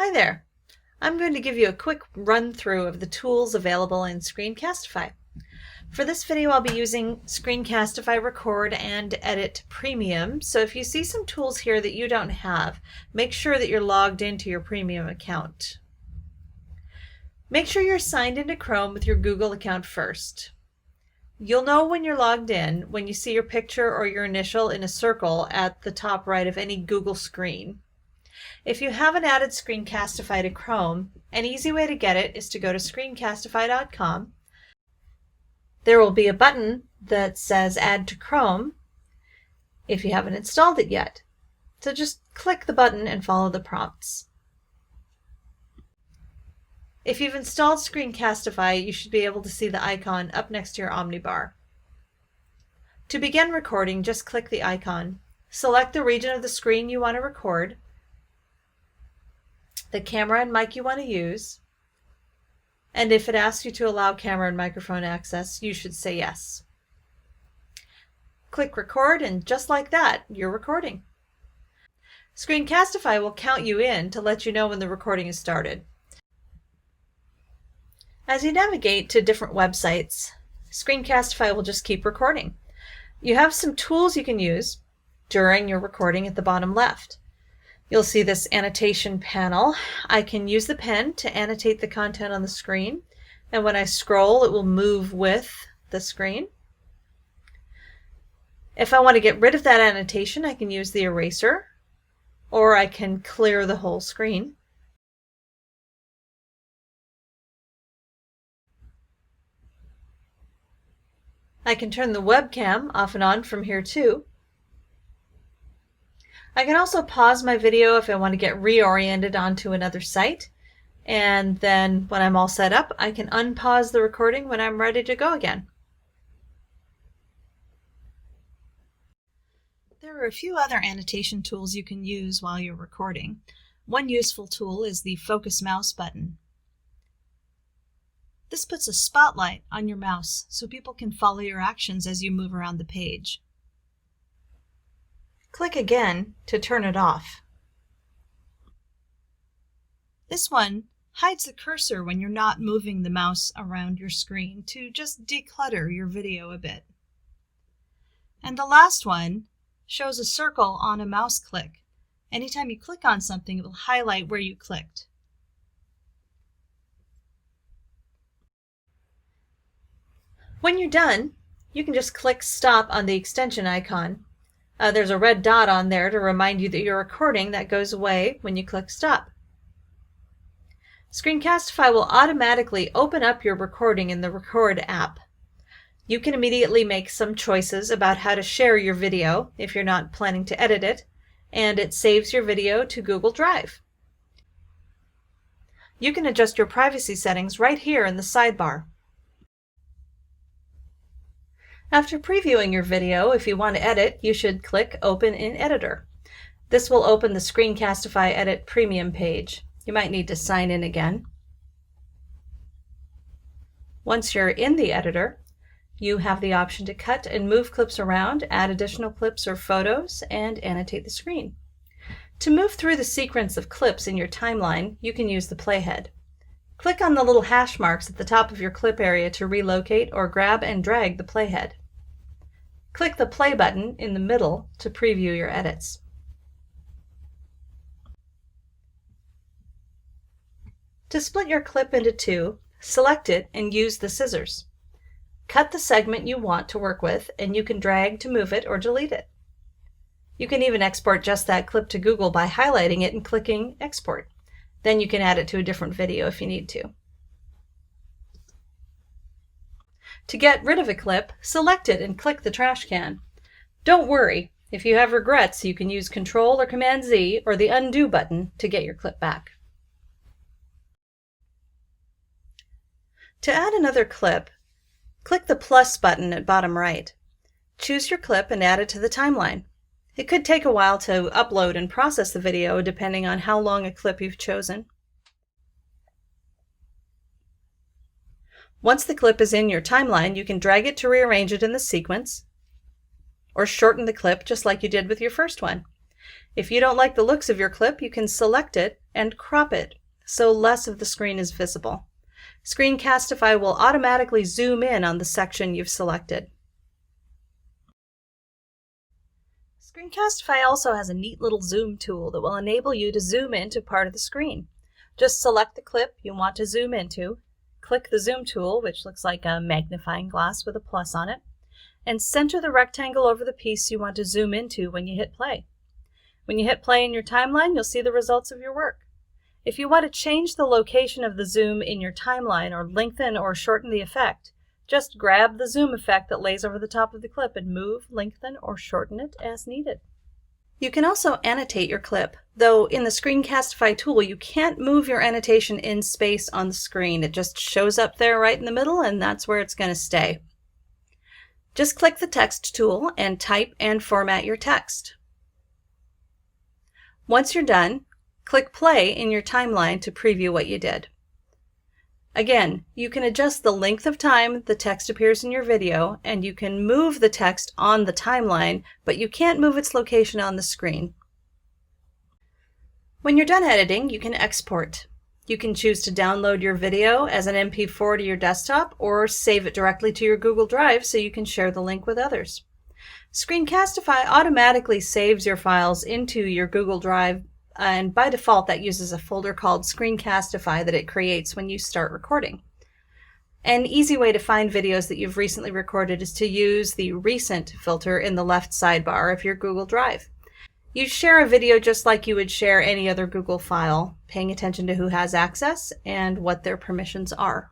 Hi there. I'm going to give you a quick run through of the tools available in Screencastify. For this video I'll be using Screencastify Record and Edit Premium, so if you see some tools here that you don't have, make sure that you're logged into your premium account. Make sure you're signed into Chrome with your Google account first. You'll know when you're logged in when you see your picture or your initial in a circle at the top right of any Google screen. If you haven't added Screencastify to Chrome, an easy way to get it is to go to screencastify.com. There will be a button that says Add to Chrome if you haven't installed it yet. So just click the button and follow the prompts. If you've installed Screencastify, you should be able to see the icon up next to your Omnibar. To begin recording, just click the icon. Select the region of the screen you want to record, the camera and mic you want to use, and if it asks you to allow camera and microphone access, you should say yes. Click record, and just like that, you're recording. Screencastify will count you in to let you know when the recording is started. As you navigate to different websites, Screencastify will just keep recording. You have some tools you can use during your recording at the bottom left. You'll see this annotation panel. I can use the pen to annotate the content on the screen, and when I scroll it will move with the screen. If I want to get rid of that annotation, I can use the eraser, or I can clear the whole screen. I can turn the webcam off and on from here too. I can also pause my video if I want to get reoriented onto another site, and then when I'm all set up, I can unpause the recording when I'm ready to go again. There are a few other annotation tools you can use while you're recording. One useful tool is the focus mouse button. This puts a spotlight on your mouse so people can follow your actions as you move around the page. Click again to turn it off. This one hides the cursor when you're not moving the mouse around your screen to just declutter your video a bit. And the last one shows a circle on a mouse click. Anytime you click on something, it will highlight where you clicked. When you're done, you can just click Stop on the extension icon. There's a red dot on there to remind you that you're recording. That goes away when you click Stop. Screencastify will automatically open up your recording in the Record app. You can immediately make some choices about how to share your video if you're not planning to edit it, and it saves your video to Google Drive. You can adjust your privacy settings right here in the sidebar. After previewing your video, if you want to edit, you should click Open in Editor. This will open the Screencastify Edit Premium page. You might need to sign in again. Once you're in the editor, you have the option to cut and move clips around, add additional clips or photos, and annotate the screen. To move through the sequence of clips in your timeline, you can use the playhead. Click on the little hash marks at the top of your clip area to relocate, or grab and drag the playhead. Click the play button in the middle to preview your edits. To split your clip into two, select it and use the scissors. Cut the segment you want to work with, and you can drag to move it or delete it. You can even export just that clip to Google by highlighting it and clicking Export. Then you can add it to a different video if you need to. To get rid of a clip, select it and click the trash can. Don't worry, if you have regrets, you can use Control or Command Z or the undo button to get your clip back. To add another clip, click the plus button at bottom right. Choose your clip and add it to the timeline. It could take a while to upload and process the video depending on how long a clip you've chosen. Once the clip is in your timeline, you can drag it to rearrange it in the sequence, or shorten the clip just like you did with your first one. If you don't like the looks of your clip, you can select it and crop it so less of the screen is visible. Screencastify will automatically zoom in on the section you've selected. Screencastify also has a neat little zoom tool that will enable you to zoom into part of the screen. Just select the clip you want to zoom into, click the zoom tool, which looks like a magnifying glass with a plus on it, and center the rectangle over the piece you want to zoom into when you hit play. When you hit play in your timeline, you'll see the results of your work. If you want to change the location of the zoom in your timeline or lengthen or shorten the effect, just grab the zoom effect that lays over the top of the clip and move, lengthen, or shorten it as needed. You can also annotate your clip, though in the Screencastify tool you can't move your annotation in space on the screen. It just shows up there right in the middle, and that's where it's going to stay. Just click the text tool and type and format your text. Once you're done, click play in your timeline to preview what you did. Again, you can adjust the length of time the text appears in your video, and you can move the text on the timeline, but you can't move its location on the screen. When you're done editing, you can export. You can choose to download your video as an MP4 to your desktop or save it directly to your Google Drive so you can share the link with others. Screencastify automatically saves your files into your Google Drive, and by default that uses a folder called Screencastify that it creates when you start recording. An easy way to find videos that you've recently recorded is to use the Recent filter in the left sidebar of your Google Drive. You share a video just like you would share any other Google file, paying attention to who has access and what their permissions are.